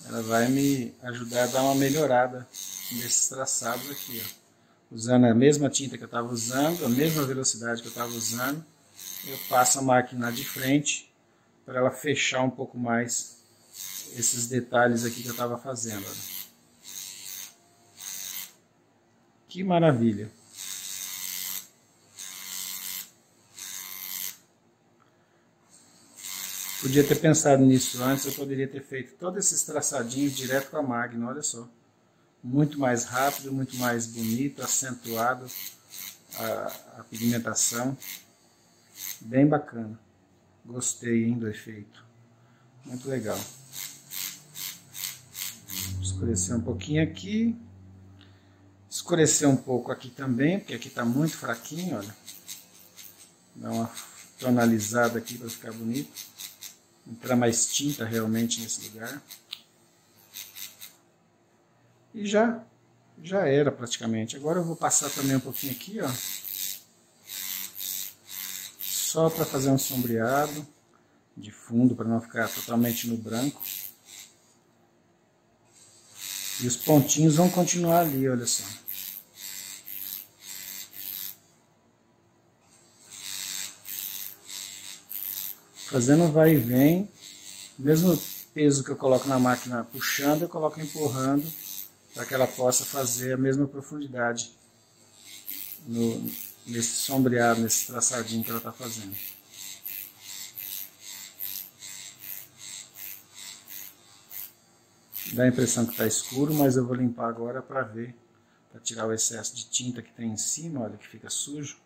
Ela vai me ajudar a dar uma melhorada nesses traçados aqui, ó. Usando a mesma tinta que eu estava usando, a mesma velocidade que eu estava usando, eu passo a máquina de frente para ela fechar um pouco mais esses detalhes aqui que eu estava fazendo. Olha. Que maravilha! Podia ter pensado nisso antes, eu poderia ter feito todos esses traçadinhos direto com a Magnum, olha só. Muito mais rápido, muito mais bonito, acentuado a pigmentação. Bem bacana. Gostei, hein, do efeito. Muito legal. Escurecer um pouquinho aqui. Escurecer um pouco aqui também, porque aqui está muito fraquinho, olha. Dá uma tonalizada aqui para ficar bonito. Entrar mais tinta realmente nesse lugar. E já era praticamente. Agora eu vou passar também um pouquinho aqui, ó. Só para fazer um sombreado de fundo, para não ficar totalmente no branco. E os pontinhos vão continuar ali, olha só. Fazendo vai e vem, mesmo peso que eu coloco na máquina puxando, eu coloco empurrando, para que ela possa fazer a mesma profundidade nesse sombreado, nesse traçadinho que ela está fazendo. Dá a impressão que está escuro, mas eu vou limpar agora para ver, para tirar o excesso de tinta que tem em cima, olha que fica sujo.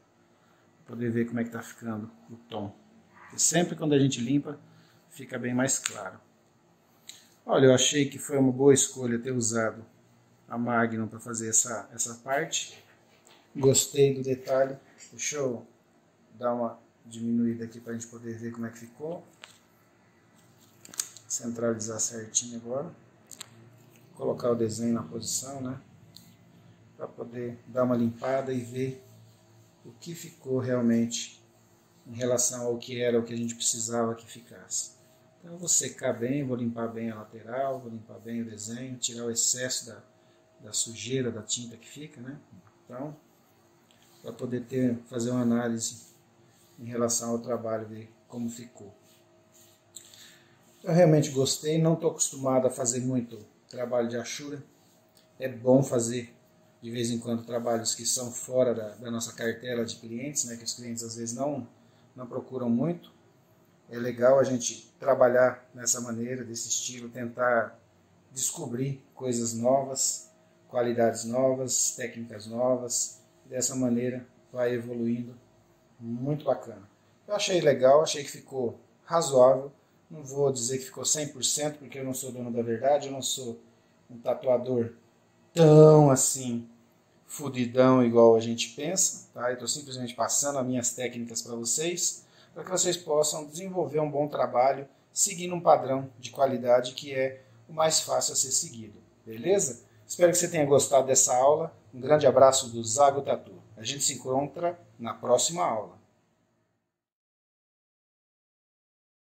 poder ver como é que está ficando o tom. Porque sempre quando a gente limpa, fica bem mais claro. Olha, eu achei que foi uma boa escolha ter usado a Magnum para fazer essa parte. Gostei do detalhe. Deixa eu dar uma diminuída aqui para a gente poder ver como é que ficou. Centralizar certinho agora. Colocar o desenho na posição, né? Para poder dar uma limpada e ver o que ficou realmente em relação ao que era o que a gente precisava que ficasse. Então eu vou secar bem, vou limpar bem a lateral, vou limpar bem o desenho, tirar o excesso da sujeira, da tinta que fica, né? Então, para poder fazer uma análise em relação ao trabalho, ver como ficou. Eu realmente gostei, não estou acostumado a fazer muito trabalho de Ashura. É bom fazer de vez em quando trabalhos que são fora da nossa cartela de clientes, né? Que os clientes às vezes não procuram muito. É legal a gente trabalhar nessa maneira, desse estilo, tentar descobrir coisas novas, qualidades novas, técnicas novas. Dessa maneira vai evoluindo, muito bacana. Eu achei legal, achei que ficou razoável. Não vou dizer que ficou 100%, porque eu não sou dono da verdade, eu não sou um tatuador tão assim fudidão igual a gente pensa, tá? Eu estou simplesmente passando as minhas técnicas para vocês possam desenvolver um bom trabalho seguindo um padrão de qualidade que é o mais fácil a ser seguido, beleza? Espero que você tenha gostado dessa aula. Um grande abraço do Zago Tatu. A gente se encontra na próxima aula.